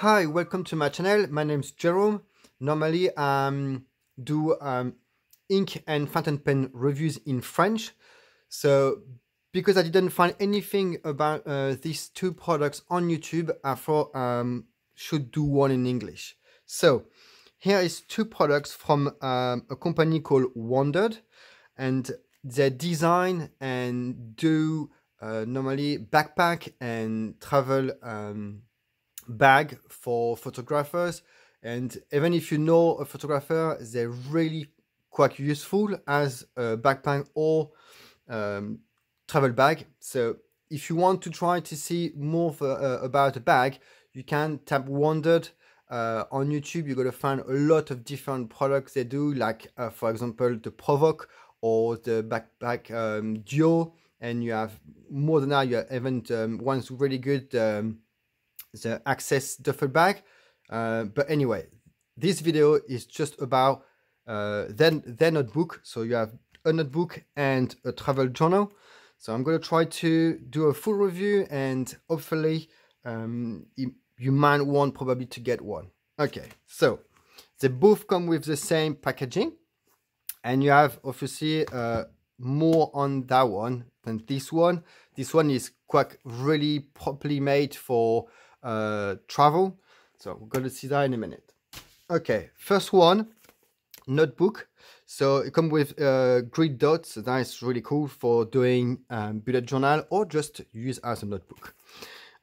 Hi, welcome to my channel. My name's Jerome. Normally do ink and fountain pen reviews in French. So because I didn't find anything about these two products on YouTube, I thought should do one in English. So here is two products from a company called WANDRD, and they design and do normally backpack and travel bag for photographers. And even if you know a photographer, they're really quite useful as a backpack or travel bag. So if you want to try to see more about a bag, you can tap WANDRD on YouTube. You're going to find a lot of different products they do, like for example the Provoke or the backpack duo, and you have more than that. You have even one's really good, the Access duffel bag. But anyway, this video is just about their notebook. So you have a notebook and a travel journal. So I'm going to try to do a full review, and hopefully you might want probably to get one. Okay, so they both come with the same packaging, and you have obviously more on that one than this one. This one is quite really properly made for travel. So we're going to see that in a minute. Okay, first one, notebook. So it comes with grid dots. So that is really cool for doing bullet journal or just use as a notebook.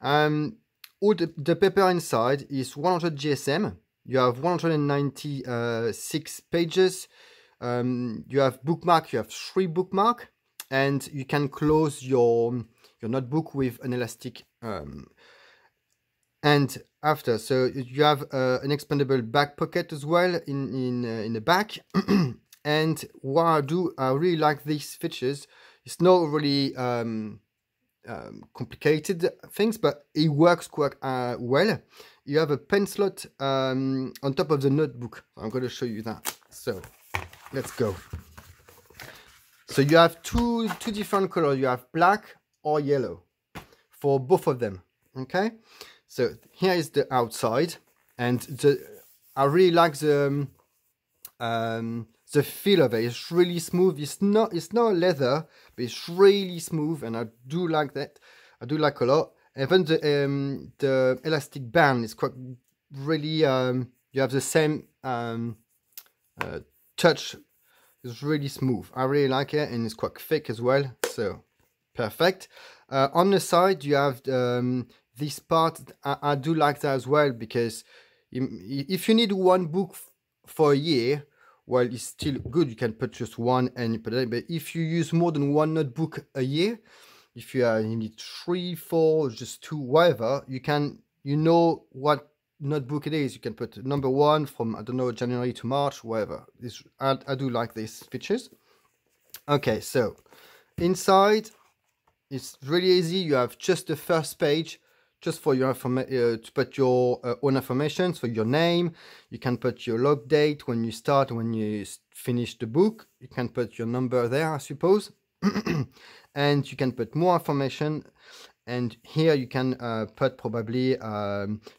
All the paper inside is 100 GSM. You have 196 pages. You have bookmark. You have 3 bookmark, and you can close your notebook with an elastic and after. So you have an expandable back pocket as well in the back. And what I really like these features. It's not really complicated things, but it works quite well. You have a pen slot on top of the notebook. I'm going to show you that. So let's go. So you have two different colors. You have black or yellow for both of them. Okay. So here is the outside, and I really like the feel of it. It's really smooth. It's not leather, but it's really smooth, and I do like that. I do like a lot. Even the elastic band is quite really. You have the same touch. It's really smooth. I really like it, and it's quite thick as well. So perfect. On the side, you have this part. I do like that as well, because if you need one book for a year, well, it's still good. You can put just one and you put it. But if you use more than one notebook a year, if you need 3, 4, just 2, whatever, you know what notebook it is. You can put number 1 from, I don't know, January to March, whatever. I do like these features. Okay, so inside it's really easy. You have just the first page, just for your to put your own information. So your name, you can put your log date, when you start, when you finish the book. You can put your number there, I suppose. And you can put more information. And here you can put probably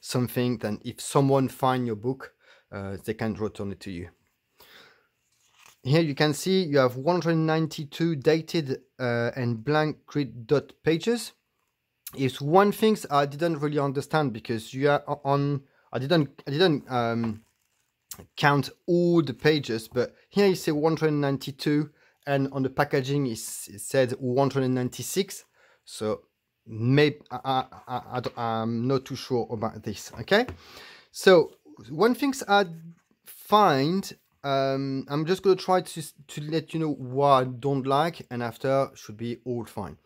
something that if someone finds your book, they can return it to you. Here you can see you have 192 dated and blank grid dot pages. It's one thing I didn't really understand, because you are on. I didn't count all the pages, but here you say 192, and on the packaging it said 196. So maybe I'm not too sure about this. Okay, so one thing I find. I'm just going to try to let you know what I don't like, and after should be all fine.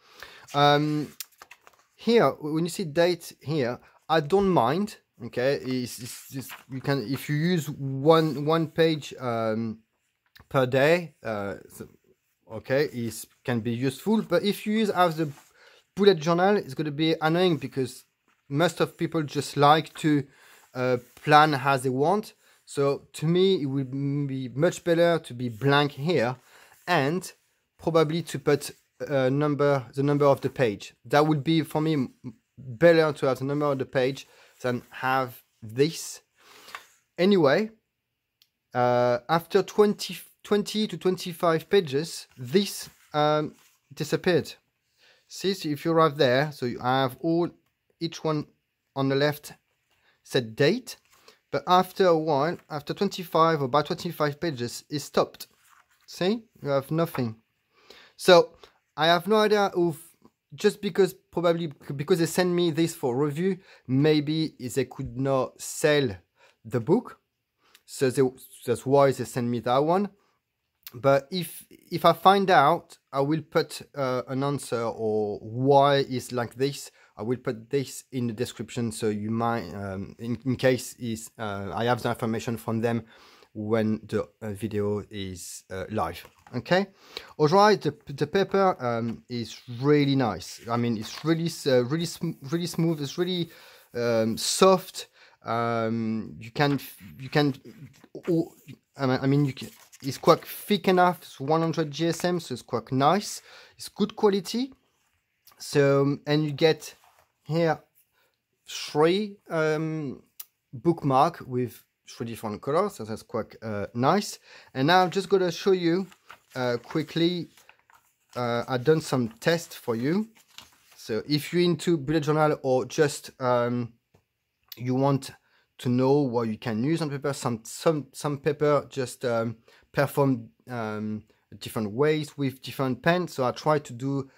Here, when you see date here, I don't mind. Okay, it's just, you can, if you use one page per day, so, okay, it can be useful. But if you use as the bullet journal, it's going to be annoying, because most of people just like to plan as they want. So to me, it would be much better to be blank here, and probably to put the number of the page. That would be for me better, to have the number of the page than have this. Anyway, after 20 to 25 pages, this disappeared. See, so if you arrive there, so you have each one on the left set date, but after a while, after 25 or about 25 pages, it stopped. See, you have nothing. So I have no idea of, just because probably because they sent me this for review, maybe they could not sell the book, so that's why they sent me that one. But if I find out, I will put an answer or why it's like this. I will put this in the description, so you might, in case I have the information from them when the video is live. Okay. Alright, the paper is really nice. I mean, it's really smooth. It's really soft. You can. I mean, you can. It's quite thick enough. It's 100 GSM, so it's quite nice. It's good quality. So, and you get here 3 bookmark with 3 different colors, so that's quite nice. And now I'm just going to show you quickly. I've done some tests for you. So if you're into bullet journal or just you want to know what you can use on paper, some paper just perform different ways with different pens. So I try to do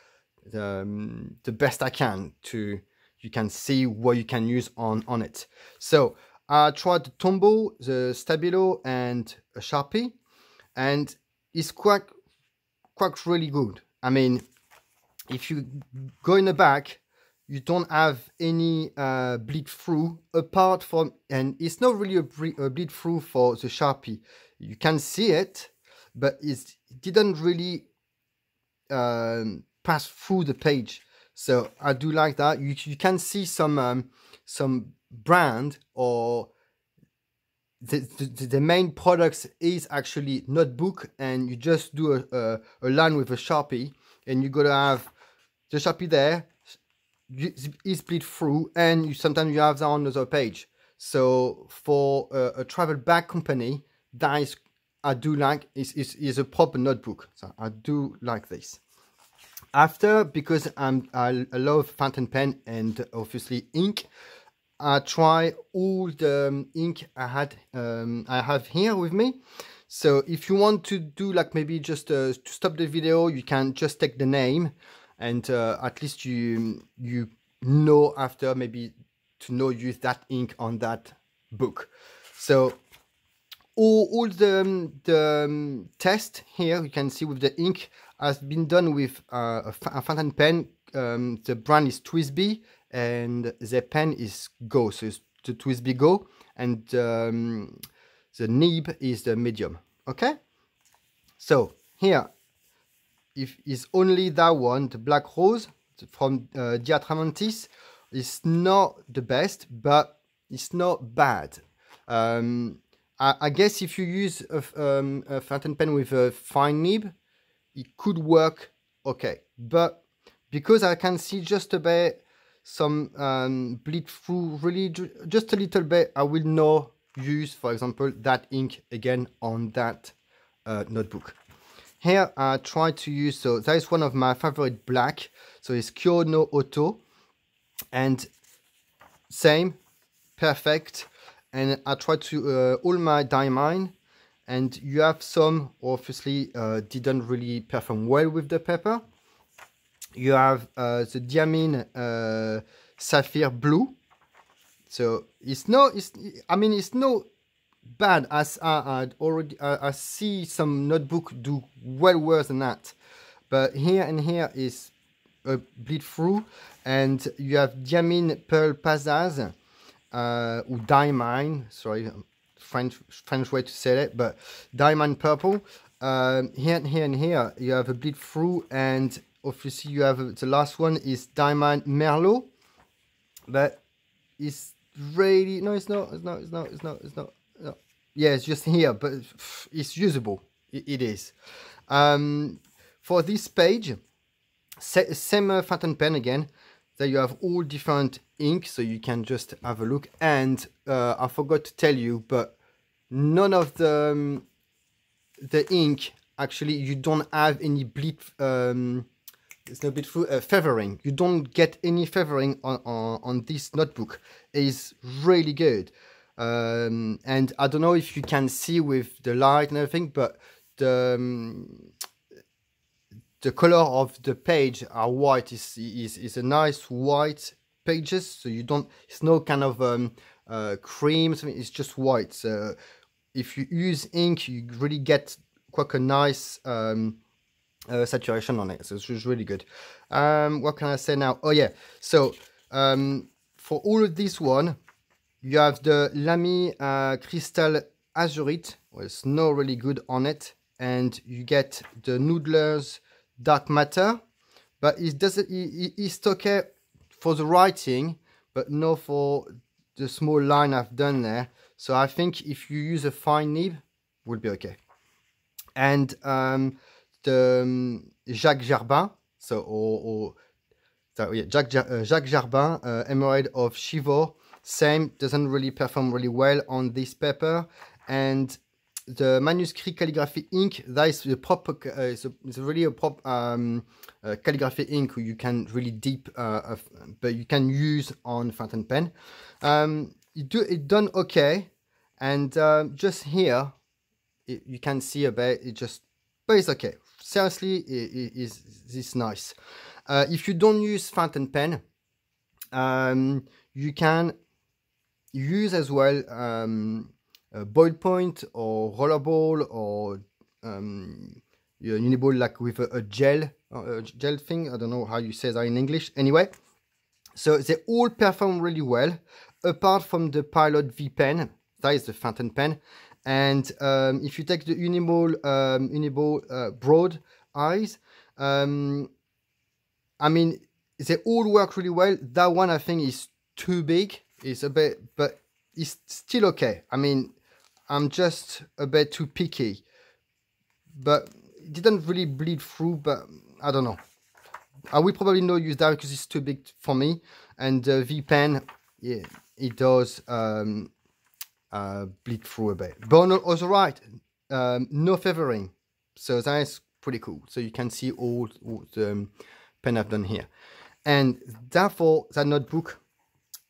the best I can to you can see what you can use on it. So I tried the Tombow, the Stabilo, and a Sharpie, and it's quite really good. I mean, if you go in the back, you don't have any bleed through apart from, and it's not really a bleed through for the Sharpie. You can see it, but it didn't really pass through the page. So I do like that. You can see some brand or the main products is actually notebook, and you just do a line with a Sharpie, and you gotta have the Sharpie there. Is bleed through, and sometimes you have that on another page. So for a travel bag company, that is, I do like, is a proper notebook. So I do like this. After, because I love fountain pen and obviously ink, I try all the ink I have here with me. So if you want to do like maybe just to stop the video, you can just take the name, and at least you know after maybe to know use that ink on that book. So all the test here you can see with the ink has been done with a fountain pen. The brand is Twisby and the pen is Go, so it's the Twisby Go, and the nib is the medium. Okay, so here if is only that one, the Black Rose from Diatramantis, is not the best, but it's not bad. I guess if you use a fountain pen with a fine nib, it could work okay, but because I can see just a bit some bleed through, really just a little bit, I will not use, for example, that ink again on that notebook. Here I try to use, so that is one of my favorite black, so it's Kyo no Auto, and same, perfect. And I try to all my diamine, and you have some obviously didn't really perform well with the paper. You have the Diamine Sapphire Blue, so it's not bad, as I see some notebook do well worse than that, but here and here is a bleed through. And you have Diamine Pearl Pazaz, or Diamine, sorry, French way to say it, but Diamine Purple. Here and here you have a bleed through, and obviously you have the last one is Diamine Merlot, but it's really, no, it's not. Yeah, it's just here, but it's usable. It is. For this page, same fountain pen again, there you have all different ink, so you can just have a look. And I forgot to tell you, but none of the ink, actually, you don't have any bleed. It's no bleed through feathering. You don't get any feathering on this notebook. It's really good. And I don't know if you can see with the light and everything, but the color of the page are white. Is a nice white pages, so you don't, it's no kind of cream, something, it's just white. So if you use ink, you really get quite a nice saturation on it, so it's really good. What can I say now? Oh yeah, so for all of this one, you have the Lamy Crystal Azurite. Well, it's not really good on it, and you get the Noodler's Dark Matter, but it doesn't. It's okay for the writing, but not for the small line I've done there. So I think if you use a fine nib, will be okay. And the Jacques Jarbin, so yeah, Jacques Jarbin, Emerald of Chivor, same, doesn't really perform really well on this paper. And the manuscript calligraphy ink, that is the proper, it's really a proper calligraphy ink you can really deep, but you can use on fountain pen. It done okay, and just here you can see a bit. It just, but it's okay. Seriously, this nice. If you don't use fountain pen, you can use as well a ball point or rollerball or uniball, like with a gel thing. I don't know how you say that in English. Anyway, so they all perform really well, apart from the Pilot V pen. That is the fountain pen. And if you take the uniball broad eyes, I mean, they all work really well. That one I think is too big. It's a bit, but it's still okay. I mean, I'm just a bit too picky, but it didn't really bleed through, but I don't know. I will probably not use that because it's too big for me. And the V pen, yeah, it does bleed through a bit, but also right, no feathering, so that is pretty cool. So you can see all the pen I've done here, and therefore that notebook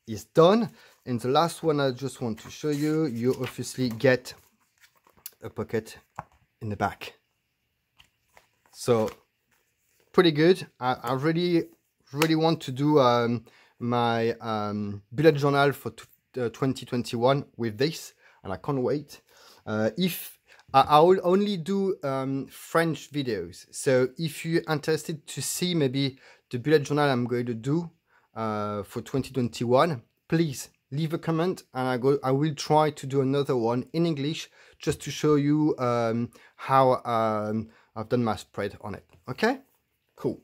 is done. And the last one I just want to show you, you obviously get a pocket in the back. So pretty good. I really want to do my bullet journal for 2021 with this, and I can't wait. If I will only do French videos, so if you're interested to see maybe the bullet journal I'm going to do for 2021, please leave a comment, and I will try to do another one in English just to show you how I've done my spread on it. Okay, cool.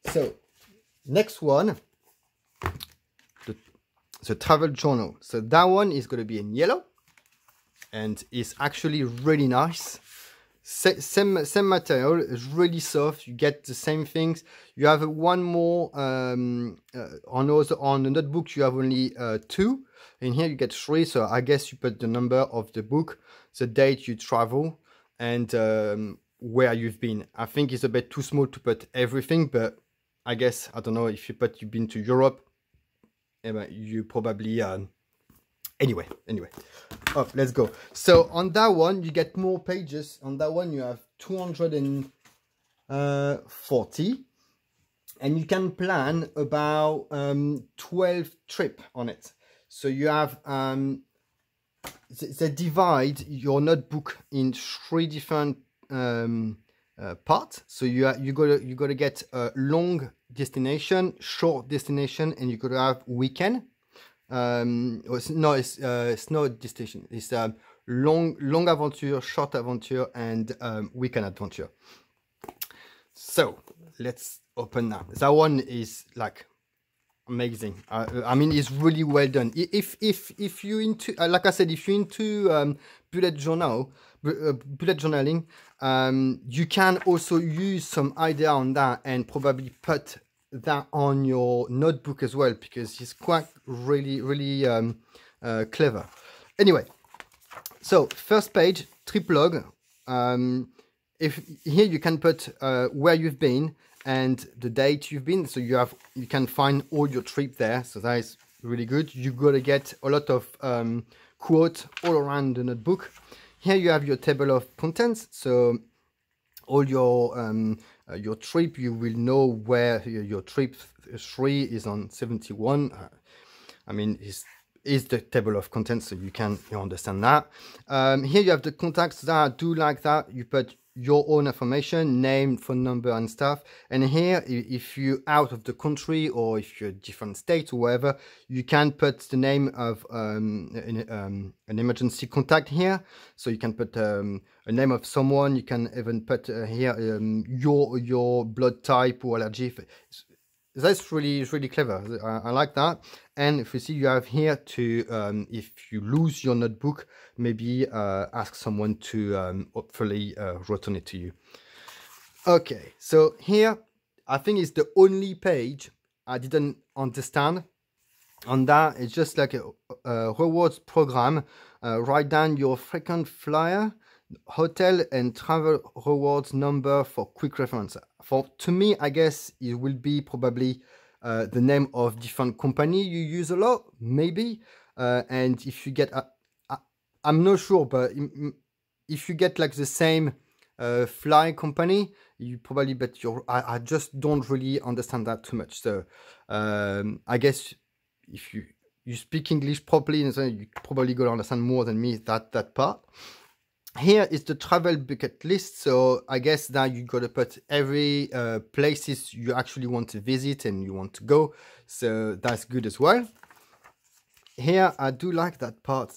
So next one, the travel journal. So that one is going to be in yellow, and it's actually really nice. Same material, it's really soft. You get the same things. You have one more on the notebook. You have only 2. In here you get 3. So I guess you put the number of the book, the date you travel, and where you've been. I think it's a bit too small to put everything, but I guess, I don't know, if you put you've been to Europe, you probably anyway, oh, let's go. So on that one you get more pages. On that one you have 240, and you can plan about 12 trips on it. So you have they divide your notebook in 3 different parts. So you gotta get a long destination, short destination, and you gotta have weekend. It's not destination. It's long adventure, short adventure, and weekend adventure. So let's open now. That one is like amazing. I mean, it's really well done. If you into, like I said, if you're into bullet journaling, you can also use some idea on that and probably put that on your notebook as well, because it's quite really clever. Anyway, so first page, trip log. If here you can put where you've been and the date you've been, so you can find all your trip there. So that is really good. You gotta get a lot of quotes all around the notebook. Here you have your table of contents. So all your trip, you will know where your trip 3 is on 71. I mean, is the table of contents, so you understand that. Here you have the contacts that I do like that. You put your own information, name, phone number and stuff. And here, if you're out of the country or if you're a different state or whatever, you can put the name of an emergency contact here. So you can put a name of someone. You can even put here your blood type or allergy. That's really clever. I like that. And if you see, you have here to, if you lose your notebook, maybe ask someone to hopefully return it to you. Okay, so here, I think it's the only page I didn't understand. On that, it's just like a rewards program. Write down your frequent flyer, hotel and travel rewards number for quick reference. To me, I guess it will be probably the name of different company you use a lot, maybe. And if you get, I'm not sure, but if you get like the same fly company, you probably, but I just don't really understand that too much. So I guess if you speak English properly, so you probably gonna understand more than me that part. Here is the travel bucket list. So I guess that you got to put every places you actually want to visit and you want to go. So that's good as well. Here, I do like that part,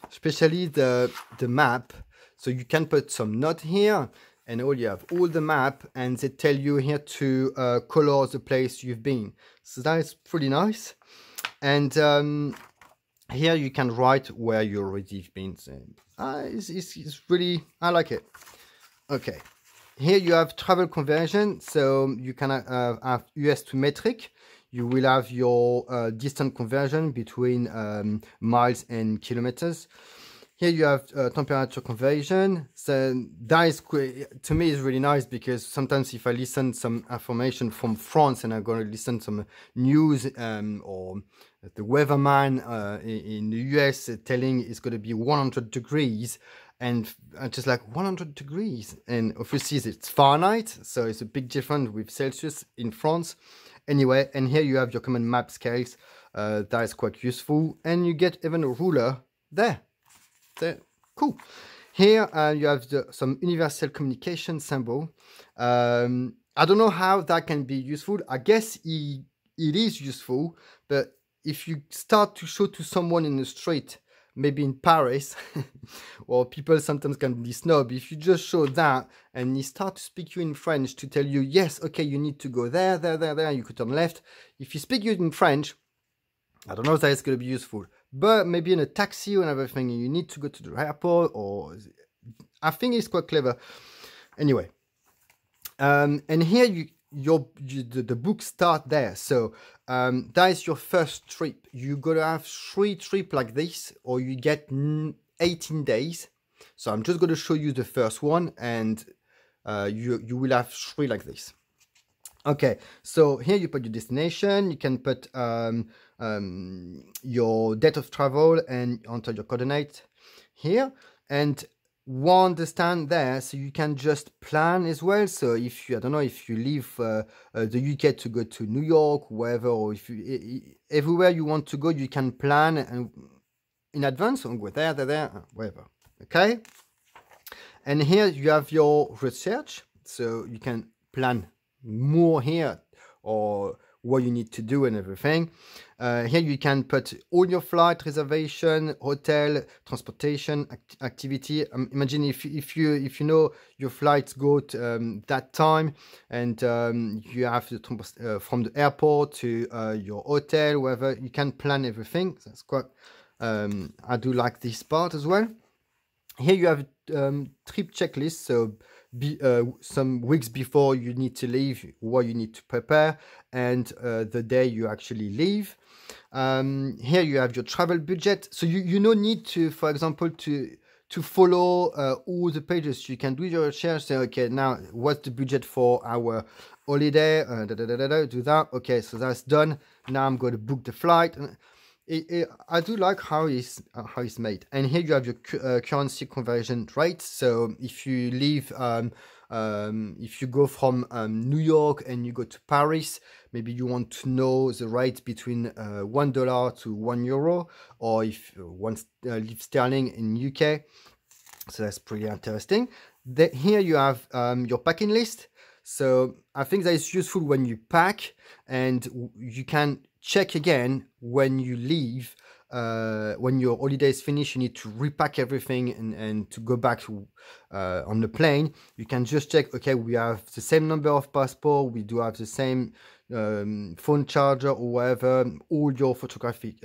especially the map. So you can put some note here and you have all the map and they tell you here to color the place you've been. So that is pretty nice. And here you can write where you already been. So, it's really, I like it. Okay, here you have travel conversion. So you can have US to metric. You will have your distance conversion between miles and kilometers. Here you have temperature conversion. So that is, to me, is really nice because sometimes if I listen some information from France and I'm going to listen some news or the weatherman in the US telling it's going to be 100 degrees, and I'm just like 100 degrees, and obviously it's Fahrenheit, so it's a big difference with Celsius in France. Anyway, and here you have your common map scales. That is quite useful, and you get even a ruler there. Cool. Here you have some universal communication symbol. I don't know how that can be useful. I guess it is useful, but if you start to show to someone in the street, maybe in Paris, or people sometimes can be snob, if you just show that and he start to speak you in French to tell you, yes, okay, you need to go there, you could turn left. If you speak you in French, I don't know if that is going to be useful, but maybe in a taxi or everything, you need to go to the airport, or I think it's quite clever. Anyway, and here the book start there. So that is your first trip. You gotta have 3 trips like this, or you get 18 days. So I'm just going to show you the first one, and you will have 3 like this. Okay, so here you put your destination. You can put your date of travel and enter your coordinate here, and understand there, so you can just plan as well. So if you, I don't know, if you leave the UK to go to New York, wherever, or if you everywhere you want to go, you can plan and in advance and go there, wherever. Okay, and here you have your research, so you can plan more here, or what you need to do and everything. Here you can put all your flight reservation, hotel, transportation, activity. Imagine if you know your flights go to that time, and you have to from the airport to your hotel, wherever, you can plan everything. That's quite. I do like this part as well. Here you have trip checklist. So some weeks before you need to leave, what you need to prepare, and the day you actually leave. Here you have your travel budget, so you no need to, for example, to follow all the pages. You can do your research, say, okay, now what's the budget for our holiday, do that. Okay, so that's done. Now I'm going to book the flight. I do like how it's made. And here you have your currency conversion rate. So if you leave, if you go from New York and you go to Paris, maybe you want to know the rate between $1 to €1, or if you want to leave sterling in UK. So that's pretty interesting. Here you have your packing list. So I think that is useful when you pack, and you can check again when you leave. When your holiday is finished, you need to repack everything and to go back to, on the plane. You can just check, okay, we have the same number of passport, we do have the same phone charger or whatever, all your photographic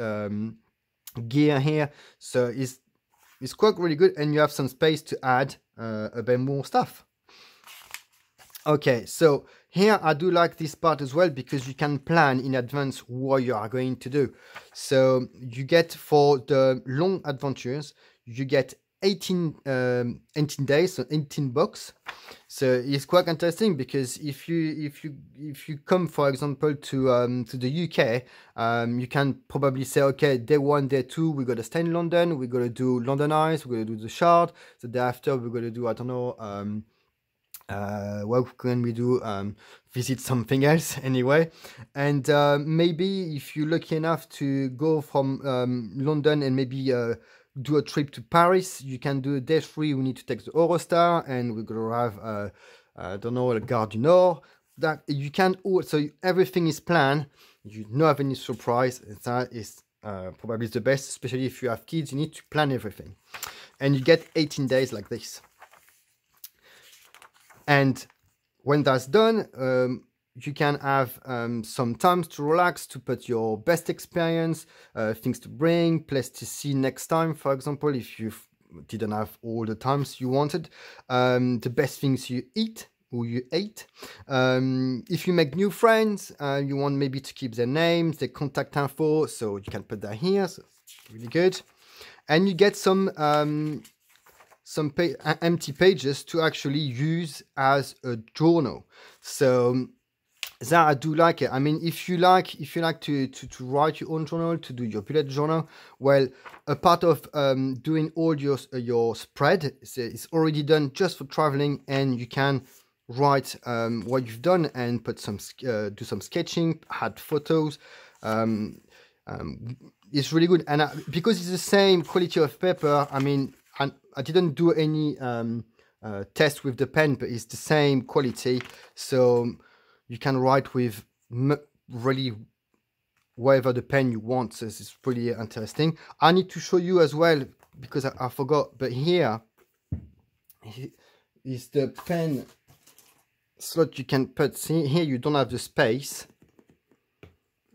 gear here. So it's quite really good, and you have some space to add a bit more stuff. Okay, so here I do like this part as well, because you can plan in advance what you are going to do. So you get, for the long adventures, you get 18 days, so 18 bucks. So it's quite interesting, because if you come, for example, to the UK, you can probably say, okay, day 1, day 2, we're gonna stay in London, we're gonna do London Eyes, we're gonna do the Shard. The day after, we're gonna do, I don't know, what can we do? Visit something else anyway. And maybe if you're lucky enough to go from London and maybe do a trip to Paris, you can do a day 3. We need to take the Eurostar, and we're gonna have I don't know, a Gare du Nord. That you can so everything is planned. You don't have any surprise. That is probably the best, especially if you have kids. You need to plan everything, and you get 18 days like this. And when that's done, you can have some time to relax, to put your best experience, things to bring, place to see next time, for example, if you didn't have all the times you wanted, the best things you eat or you ate. If you make new friends, you want maybe to keep their names, their contact info, so you can put that here, so it's really good. And you get some empty pages to actually use as a journal. So that I do like it. I mean, if you like to write your own journal, to do your bullet journal, well, a part of doing all your spread is already done just for traveling, and you can write what you've done and put some do some sketching, add photos. It's really good, and because it's the same quality of paper, I mean, I didn't do any test with the pen, but it's the same quality, so you can write with really whatever the pen you want. So this is pretty interesting. I need to show you as well, because I forgot, but here is the pen slot you can put. See, here you don't have the space,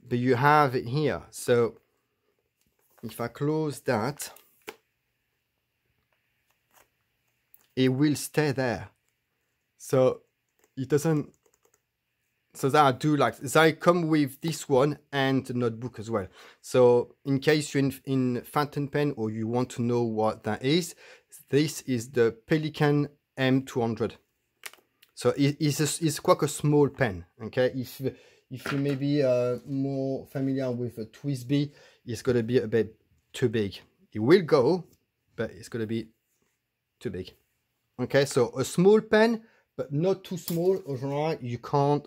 but you have it here. So if I close that, it will stay there, so it doesn't. So that I do like. So I come with this one and the notebook as well. So in case you're in fountain pen or you want to know what that is, this is the Pelican M200. So it's quite a small pen. Okay, if you may be more familiar with a TWSBI, it's going to be a bit too big. It will go, but it's going to be too big. Okay, so a small pen, but not too small, otherwise you can't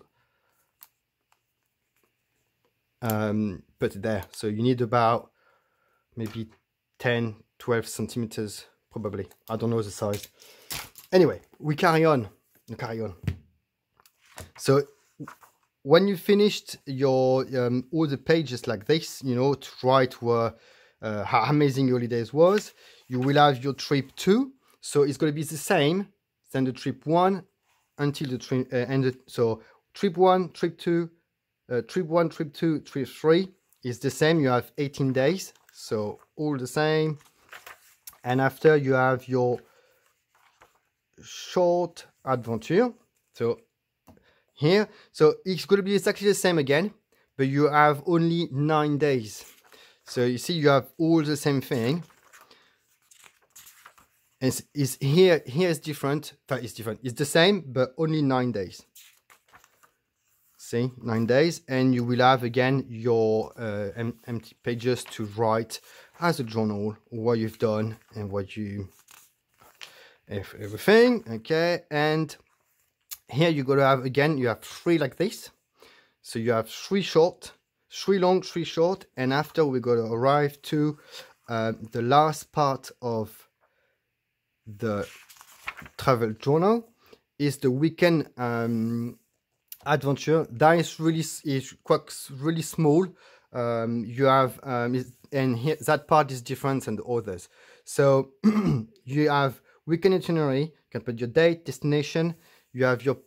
put it there. So you need about maybe 10-12 centimeters probably. I don't know the size. Anyway, we carry on. So when you finished your all the pages like this, you know, to write how amazing your holidays was, you will have your trip 2. So it's going to be the same than the trip 1 until the trip ended. So trip 1, trip 2, trip 1, trip 2, trip 3 is the same. You have 18 days, so all the same. And after you have your short adventure. So here, so it's going to be exactly the same again, but you have only 9 days. So you see, you have all the same thing. Is here is different. It's different. It's the same, but only 9 days. See, 9 days, and you will have again your empty pages to write as a journal what you've done and what you everything. Okay, and here you're going to have again, you have 3 like this. So you have 3 short, 3 long, 3 short, and after we're going to arrive to the last part of the travel journal is the weekend adventure. That is really small. You have and here that part is different than the others. So you have weekend itinerary. You can put your date, destination. You have your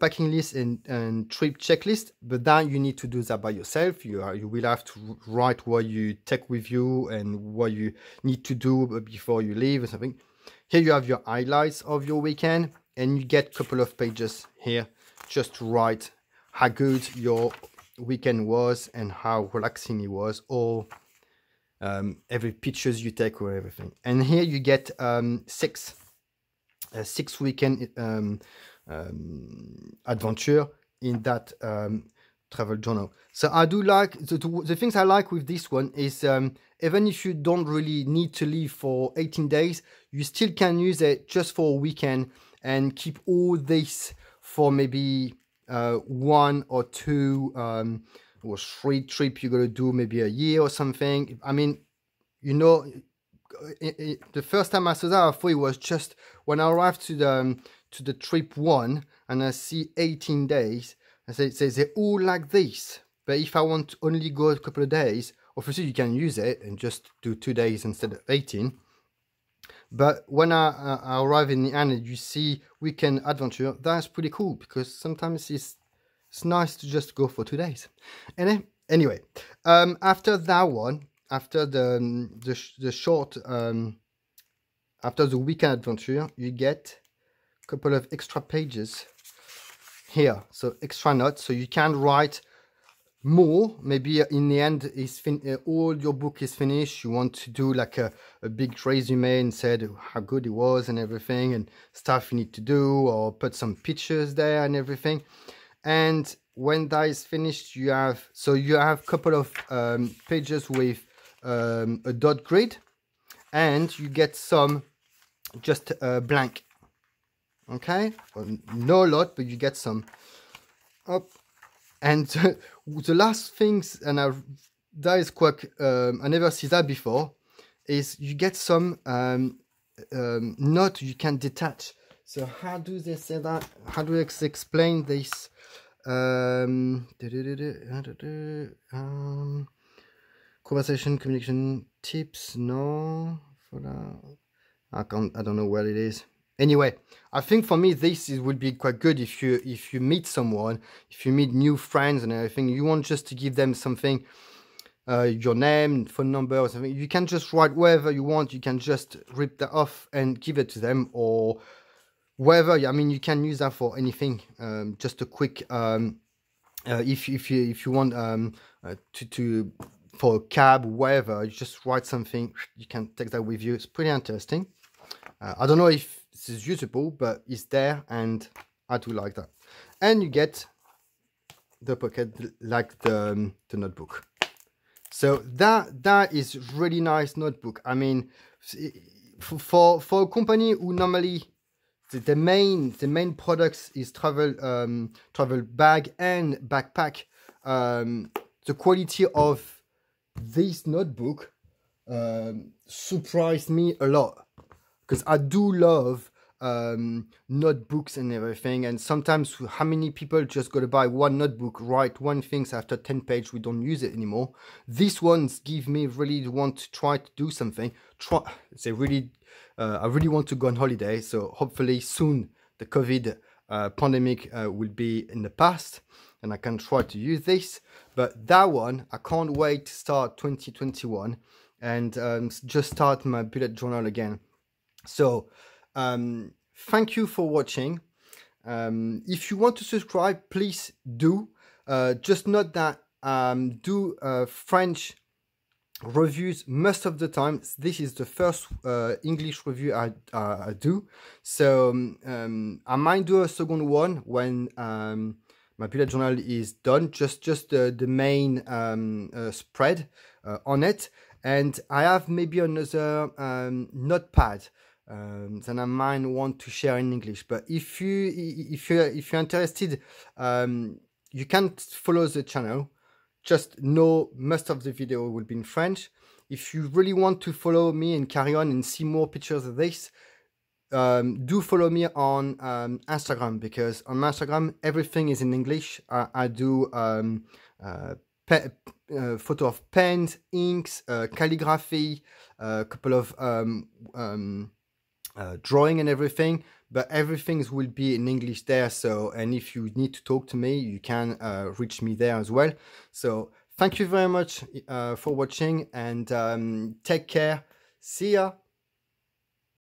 packing list and trip checklist, but then you need to do that by yourself. You will have to write what you take with you and what you need to do before you leave or something. Here you have your highlights of your weekend, and you get a couple of pages here just to write how good your weekend was and how relaxing it was, or every pictures you take or everything. And here you get 6 weekend adventure in that travel journal. So I do like the things I like with this one is even if you don't really need to leave for 18 days, you still can use it just for a weekend and keep all this for maybe 1 or 2 or 3 trips you're gonna do maybe a year or something. I mean, you know, the first time I saw that, I thought it was just when I arrived to the trip 1 and I see 18 days, I say they're all like this. But if I want to only go a couple of days, obviously you can use it and just do 2 days instead of 18. But when I arrive in the end and you see weekend adventure, that's pretty cool, because sometimes it's nice to just go for 2 days. And anyway, after that one, after the short, after the weekend adventure, you get a couple of extra pages here, so extra notes, so you can write more. Maybe in the end is all your book is finished, you want to do like a big resume and said how good it was and everything and stuff you need to do, or put some pictures there and everything. And when that is finished, you have a couple of pages with a dot grid, and you get some just blank. Okay, well, no lot, but you get some. And the last things, and that is quite I never see that before, is you get some note you can detach. So how do they say that? How do I explain this? Conversation, communication tips. No, for that I don't know what it is. Anyway, I think for me this would be quite good if you meet someone, if you meet new friends and everything. You want just to give them something, your name, phone number or something. You can just write wherever you want. You can just rip that off and give it to them, or wherever. I mean, you can use that for anything. Just a quick, if you want to for a cab, wherever, you just write something. You can take that with you. It's pretty interesting. I don't know if this is usable, but it's there, and I do like that. And you get the pocket like the notebook. So that is really nice notebook. I mean, for a company who normally the main products is travel bag and backpack, the quality of this notebook surprised me a lot, because I do love notebooks and everything, and sometimes how many people just go to buy one notebook, write one things, after 10 pages we don't use it anymore. These ones give me really want to try to do something. I really want to go on holiday, so hopefully soon the COVID pandemic will be in the past and I can try to use this. But that one, I can't wait to start 2021 and just start my bullet journal again. So thank you for watching. If you want to subscribe, please do. Just note that do French reviews most of the time. This is the first English review I do, so I might do a second one when my bullet journal is done, just the main spread on it, and I have maybe another notepad that I might want to share in English. But if you're interested, you can follow the channel. Just know most of the video will be in French. If you really want to follow me and carry on and see more pictures of this, do follow me on Instagram, because on Instagram everything is in English. I do photo of pens, inks, calligraphy, a couple of drawing and everything, but everything will be in English there. So, and if you need to talk to me, you can reach me there as well. So thank you very much for watching, and take care. See ya.